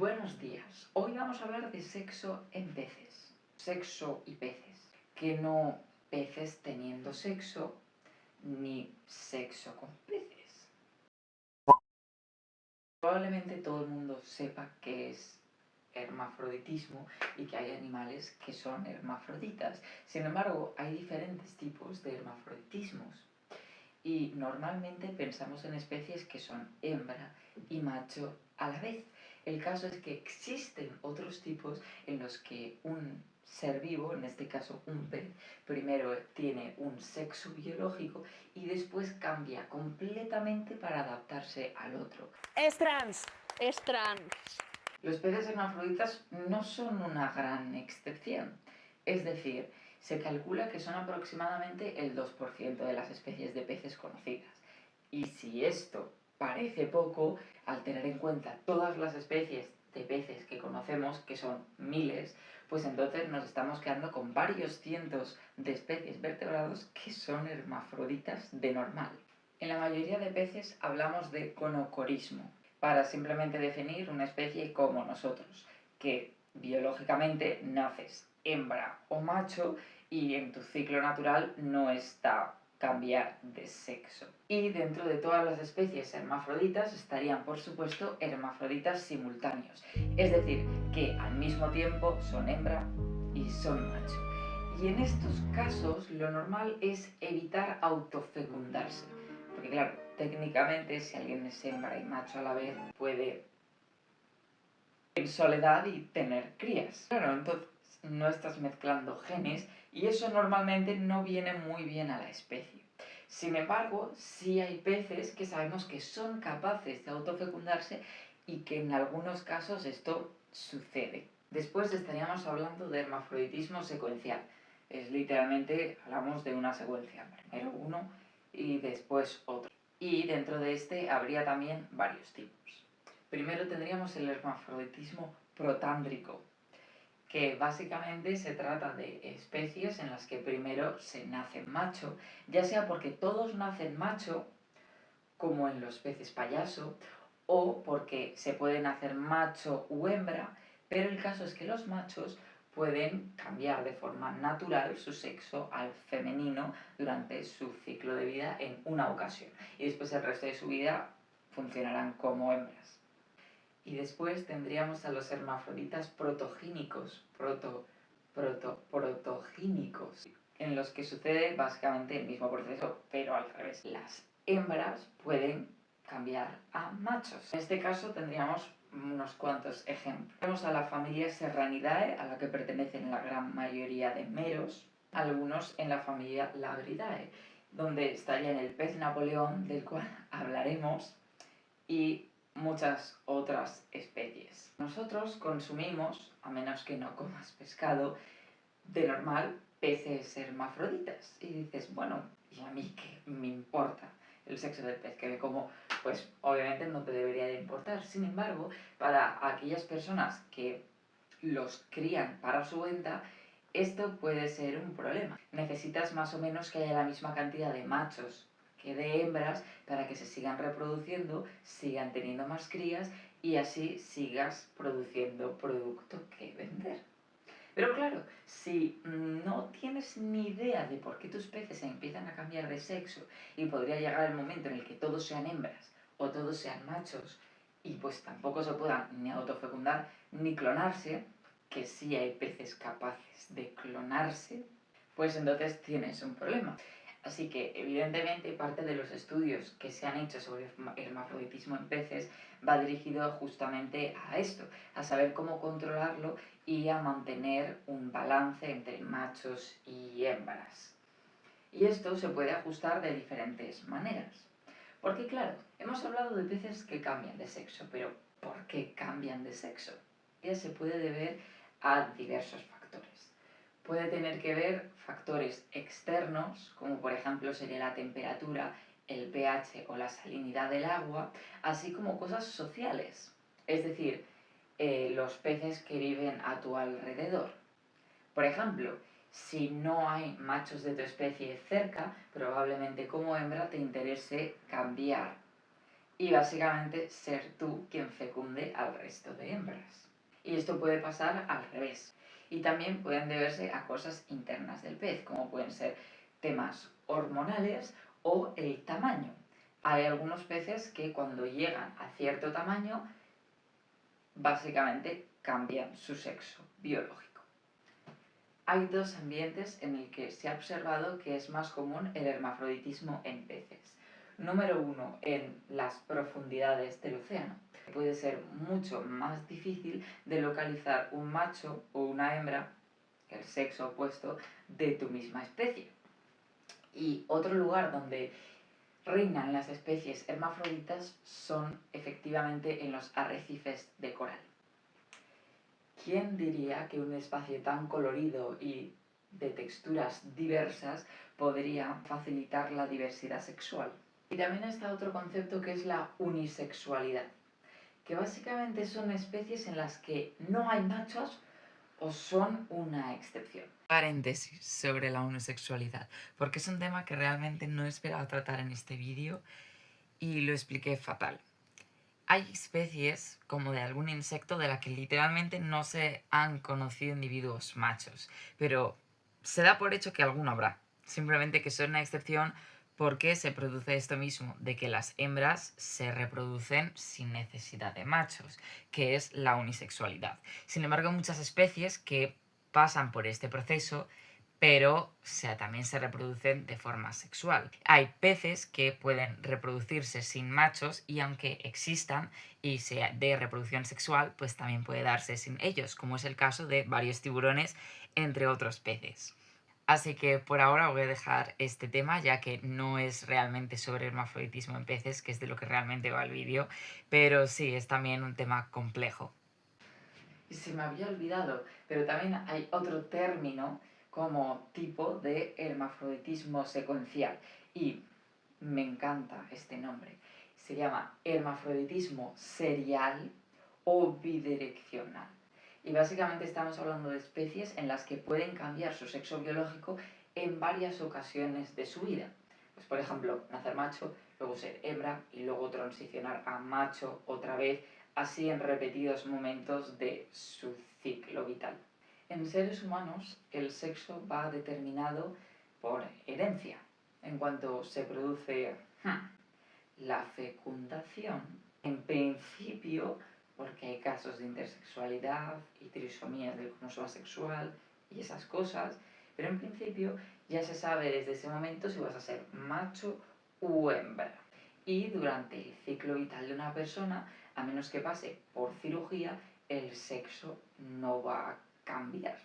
Buenos días. Hoy vamos a hablar de sexo en peces. Sexo y peces. Que no peces teniendo sexo, ni sexo con peces. Probablemente todo el mundo sepa qué es hermafroditismo y que hay animales que son hermafroditas. Sin embargo, hay diferentes tipos de hermafroditismos. Y normalmente pensamos en especies que son hembra y macho a la vez. El caso es que existen otros tipos en los que un ser vivo, en este caso un pez, primero tiene un sexo biológico y después cambia completamente para adaptarse al otro. Es trans. Es trans. Los peces hermafroditas no son una gran excepción. Es decir, se calcula que son aproximadamente el 2% de las especies de peces conocidas. Y si esto parece poco, al tener en cuenta todas las especies de peces que conocemos, que son miles, pues entonces nos estamos quedando con varios cientos de especies vertebrados que son hermafroditas de normal. En la mayoría de peces hablamos de conocorismo, para simplemente definir una especie como nosotros, que biológicamente naces hembra o macho y en tu ciclo natural no está cambiar de sexo. Y dentro de todas las especies hermafroditas estarían, por supuesto, hermafroditas simultáneos, es decir, que al mismo tiempo son hembra y son macho. Y en estos casos lo normal es evitar autofecundarse, porque claro, técnicamente si alguien es hembra y macho a la vez puede en soledad y tener crías. Claro, entonces no estás mezclando genes y eso normalmente no viene muy bien a la especie. Sin embargo, sí hay peces que sabemos que son capaces de autofecundarse y que en algunos casos esto sucede. Después estaríamos hablando de hermafroditismo secuencial. Es literalmente, hablamos de una secuencia, primero uno y después otro. Y dentro de este habría también varios tipos. Primero tendríamos el hermafroditismo protándrico, que básicamente se trata de especies en las que primero se nace macho, ya sea porque todos nacen macho, como en los peces payaso, o porque se puede nacer macho u hembra, pero el caso es que los machos pueden cambiar de forma natural su sexo al femenino durante su ciclo de vida en una ocasión, y después el resto de su vida funcionarán como hembras. Y después tendríamos a los hermafroditas protogínicos, protogínicos, en los que sucede básicamente el mismo proceso, pero al revés. Las hembras pueden cambiar a machos. En este caso tendríamos unos cuantos ejemplos. Tenemos a la familia Serranidae, a la que pertenecen la gran mayoría de meros, algunos en la familia Labridae, donde estarían el pez Napoleón, del cual hablaremos, y muchas otras especies. Nosotros consumimos, a menos que no comas pescado, de normal peces hermafroditas. Y dices, bueno, ¿y a mí qué me importa el sexo del pez que me como? Pues obviamente no te debería de importar. Sin embargo, para aquellas personas que los crían para su venta, esto puede ser un problema. Necesitas más o menos que haya la misma cantidad de machos que de hembras para que se sigan reproduciendo, sigan teniendo más crías y así sigas produciendo producto que vender. Pero claro, si no tienes ni idea de por qué tus peces empiezan a cambiar de sexo y podría llegar el momento en el que todos sean hembras o todos sean machos y pues tampoco se puedan ni autofecundar ni clonarse, que sí hay peces capaces de clonarse, pues entonces tienes un problema. Así que, evidentemente, parte de los estudios que se han hecho sobre hermafroditismo en peces va dirigido justamente a esto, a saber cómo controlarlo y a mantener un balance entre machos y hembras. Y esto se puede ajustar de diferentes maneras. Porque claro, hemos hablado de peces que cambian de sexo, pero ¿por qué cambian de sexo? Ya se puede deber a diversos factores. Puede tener que ver factores externos, como por ejemplo sería la temperatura, el pH o la salinidad del agua, así como cosas sociales, es decir, los peces que viven a tu alrededor. Por ejemplo, si no hay machos de tu especie cerca, probablemente como hembra te interese cambiar. y básicamente ser tú quien fecunde al resto de hembras. Y esto puede pasar al revés. Y también pueden deberse a cosas internas del pez, como pueden ser temas hormonales o el tamaño. Hay algunos peces que cuando llegan a cierto tamaño, básicamente cambian su sexo biológico. Hay dos ambientes en el que se ha observado que es más común el hermafroditismo en peces. Número 1, en las profundidades del océano. Puede ser mucho más difícil de localizar un macho o una hembra, el sexo opuesto, de tu misma especie. Y otro lugar donde reinan las especies hermafroditas son efectivamente en los arrecifes de coral. ¿Quién diría que un espacio tan colorido y de texturas diversas podría facilitar la diversidad sexual? Y también está otro concepto que es la unisexualidad, que básicamente son especies en las que no hay machos o son una excepción. Paréntesis sobre la unisexualidad, porque es un tema que realmente no esperaba tratar en este vídeo y lo expliqué fatal. Hay especies, como de algún insecto, de la que literalmente no se han conocido individuos machos, pero se da por hecho que alguno habrá, simplemente que son una excepción porque se produce esto mismo, de que las hembras se reproducen sin necesidad de machos, que es la unisexualidad. Sin embargo, hay muchas especies que pasan por este proceso, pero también se reproducen de forma sexual. Hay peces que pueden reproducirse sin machos y aunque existan y sea de reproducción sexual, pues también puede darse sin ellos, como es el caso de varios tiburones, entre otros peces. Así que por ahora voy a dejar este tema, ya que no es realmente sobre hermafroditismo en peces, que es de lo que realmente va el vídeo, pero sí, es también un tema complejo. Y se me había olvidado, pero también hay otro término como tipo de hermafroditismo secuencial. Y me encanta este nombre. Se llama hermafroditismo serial o bidireccional. Y básicamente estamos hablando de especies en las que pueden cambiar su sexo biológico en varias ocasiones de su vida. Pues por ejemplo, nacer macho, luego ser hembra y luego transicionar a macho otra vez, así en repetidos momentos de su ciclo vital. En seres humanos, el sexo va determinado por herencia. En cuanto se produce la fecundación, en principio, porque hay casos de intersexualidad y trisomías del cromosoma sexual y esas cosas, pero en principio ya se sabe desde ese momento si vas a ser macho u hembra. Y durante el ciclo vital de una persona, a menos que pase por cirugía, el sexo no va a cambiar.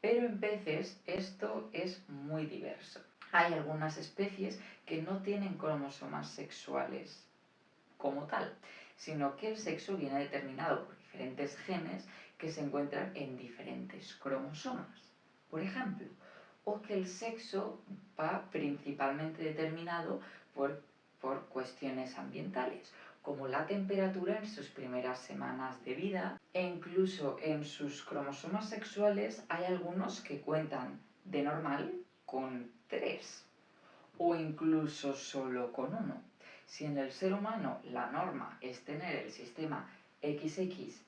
Pero en peces esto es muy diverso. Hay algunas especies que no tienen cromosomas sexuales como tal, sino que el sexo viene determinado por diferentes genes que se encuentran en diferentes cromosomas, por ejemplo, o que el sexo va principalmente determinado por cuestiones ambientales, como la temperatura en sus primeras semanas de vida, e incluso en sus cromosomas sexuales hay algunos que cuentan de normal con 3 o incluso solo con 1. Si en el ser humano la norma es tener el sistema XX,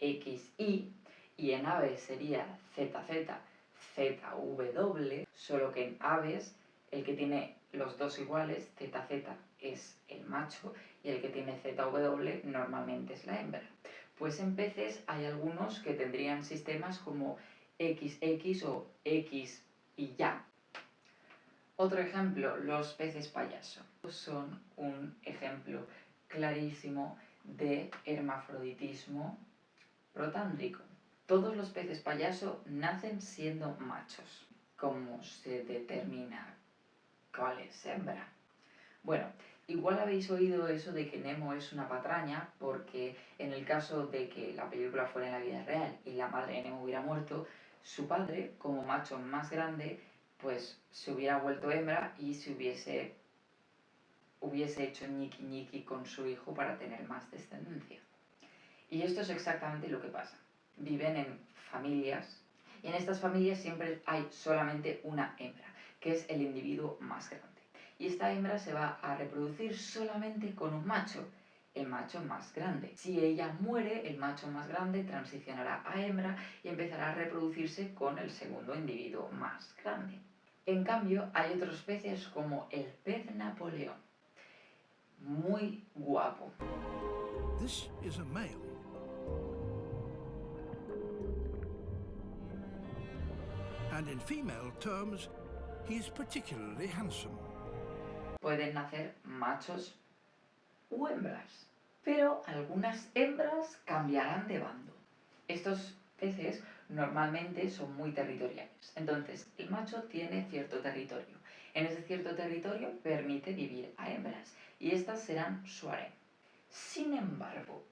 XY y en aves sería ZZ, ZW, solo que en aves el que tiene los dos iguales, ZZ, es el macho y el que tiene ZW normalmente es la hembra. Pues en peces hay algunos que tendrían sistemas como XX o X y ya. Otro ejemplo, los peces payaso. Son un ejemplo clarísimo de hermafroditismo protándrico. Todos los peces payaso nacen siendo machos. ¿Cómo se determina cuál es hembra? Bueno, igual habéis oído eso de que Nemo es una patraña, porque en el caso de que la película fuera en la vida real y la madre de Nemo hubiera muerto, su padre, como macho más grande, pues se hubiera vuelto hembra y se hubiese hecho ñiqui ñiqui con su hijo para tener más descendencia. Y esto es exactamente lo que pasa. Viven en familias y en estas familias siempre hay solamente una hembra, que es el individuo más grande. y esta hembra se va a reproducir solamente con un macho, el macho más grande. Si ella muere, el macho más grande transicionará a hembra y empezará a reproducirse con el segundo individuo más grande. En cambio, hay otros peces como el pez Napoleón, muy guapo. This is a male. And in female terms, he is particularly handsome. Pueden nacer machos u hembras, pero algunas hembras cambiarán de bando. Estos peces normalmente son muy territoriales, entonces el macho tiene cierto territorio. En ese cierto territorio permite vivir a hembras y estas serán su harem. Sin embargo,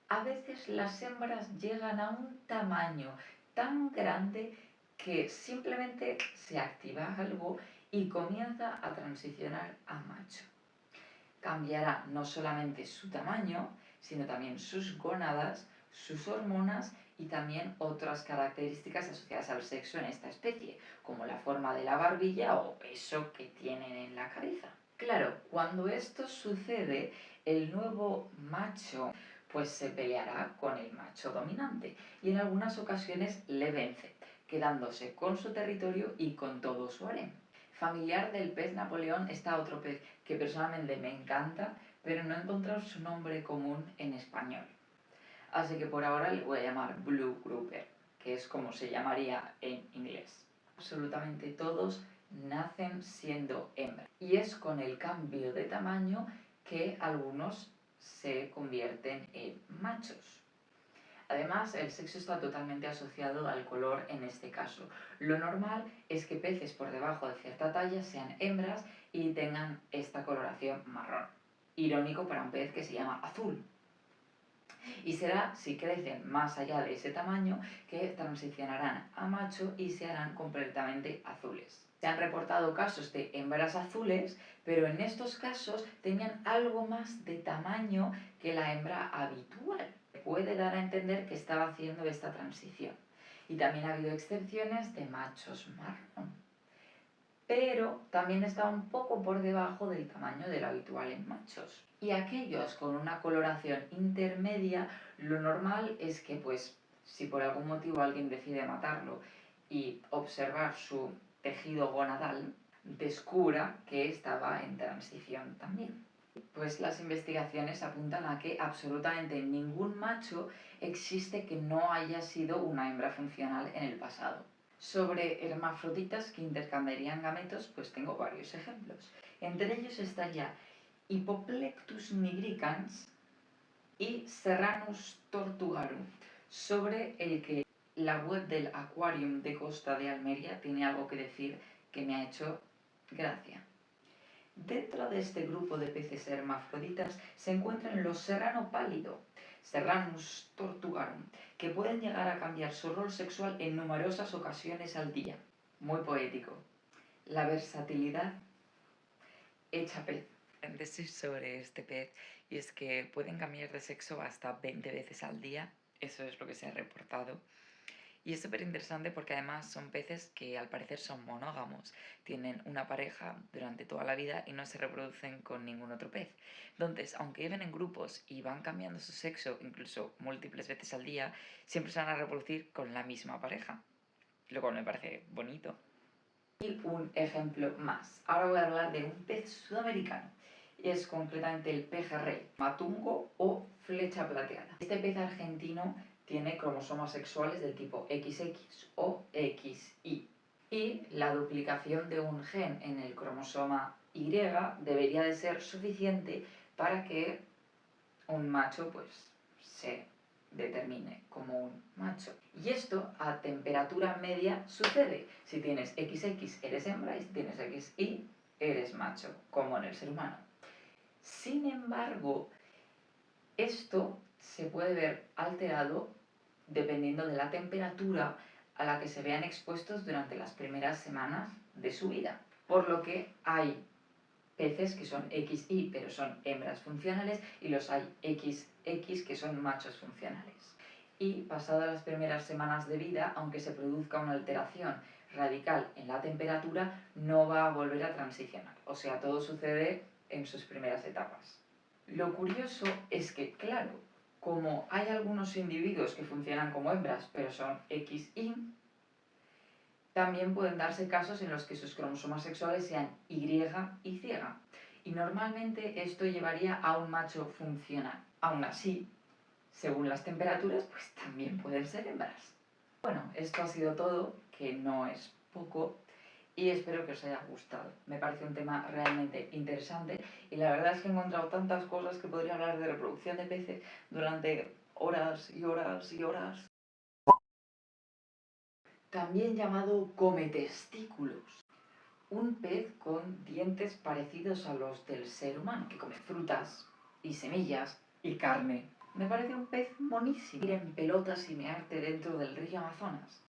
a veces las hembras llegan a un tamaño tan grande que simplemente se activa algo y comienza a transicionar a macho. Cambiará no solamente su tamaño, sino también sus gónadas, sus hormonas y también otras características asociadas al sexo en esta especie, como la forma de la barbilla o peso que tienen en la cabeza. Claro, cuando esto sucede, el nuevo macho pues se peleará con el macho dominante y en algunas ocasiones le vence, quedándose con su territorio y con todo su harem. Familiar del pez Napoleón está otro pez que personalmente me encanta, pero no he encontrado su nombre común en español. Así que por ahora le voy a llamar Blue Grouper, que es como se llamaría en inglés. Absolutamente todos nacen siendo hembras y es con el cambio de tamaño que algunos se convierten en machos. Además, el sexo está totalmente asociado al color en este caso. Lo normal es que peces por debajo de cierta talla sean hembras y tengan esta coloración marrón. Irónico para un pez que se llama azul. Y será si crecen más allá de ese tamaño que transicionarán a macho y se harán completamente azules. Se han reportado casos de hembras azules, pero en estos casos tenían algo más de tamaño que la hembra habitual. Puede dar a entender que estaba haciendo esta transición. Y también ha habido excepciones de machos marrón, pero también está un poco por debajo del tamaño del habitual en machos. Y aquellos con una coloración intermedia, lo normal es que pues si por algún motivo alguien decide matarlo y observar su tejido gonadal, descubra que estaba en transición también. Pues las investigaciones apuntan a que absolutamente ningún macho existe que no haya sido una hembra funcional en el pasado. Sobre hermafroditas que intercambiarían gametos, pues tengo varios ejemplos. Entre ellos estaría Hippoplectus nigricans y Serranus tortugarum, sobre el que la web del Aquarium de Costa de Almería tiene algo que decir que me ha hecho gracia. Dentro de este grupo de peces hermafroditas se encuentran los serrano pálido, Serranus tortugarum, que pueden llegar a cambiar su rol sexual en numerosas ocasiones al día. Muy poético. La versatilidad hecha pez. Decir sobre este pez, y es que pueden cambiar de sexo hasta 20 veces al día, eso es lo que se ha reportado. Y es súper interesante porque además son peces que al parecer son monógamos, tienen una pareja durante toda la vida y no se reproducen con ningún otro pez. Entonces, aunque viven en grupos y van cambiando su sexo incluso múltiples veces al día, siempre se van a reproducir con la misma pareja, lo cual me parece bonito. Y un ejemplo más. Ahora voy a hablar de un pez sudamericano. Y es concretamente el pejerrey, matungo o flecha plateada. Este pez argentino tiene cromosomas sexuales del tipo XX o XY. Y la duplicación de un gen en el cromosoma Y debería de ser suficiente para que un macho pues se determine como un macho. Y esto a temperatura media sucede. Si tienes XX eres hembra y si tienes XY eres macho, como en el ser humano. Sin embargo, esto se puede ver alterado dependiendo de la temperatura a la que se vean expuestos durante las primeras semanas de su vida. Por lo que hay peces que son XY pero son hembras funcionales y los hay XX que son machos funcionales. Y pasadas las primeras semanas de vida, aunque se produzca una alteración radical en la temperatura, no va a volver a transicionar. O sea, todo sucede en sus primeras etapas. Lo curioso es que, claro, como hay algunos individuos que funcionan como hembras, pero son XY, también pueden darse casos en los que sus cromosomas sexuales sean Y y ciega. Y normalmente esto llevaría a un macho funcional. Aún así, según las temperaturas, pues también pueden ser hembras. Bueno, esto ha sido todo, que no es poco, y espero que os haya gustado. Me parece un tema realmente interesante y la verdad es que he encontrado tantas cosas que podría hablar de reproducción de peces durante horas y horas y horas. También llamado cometestículos. Un pez con dientes parecidos a los del ser humano, que come frutas y semillas y carne. Me parece un pez monísimo. Ir en pelotas y mearte dentro del río Amazonas.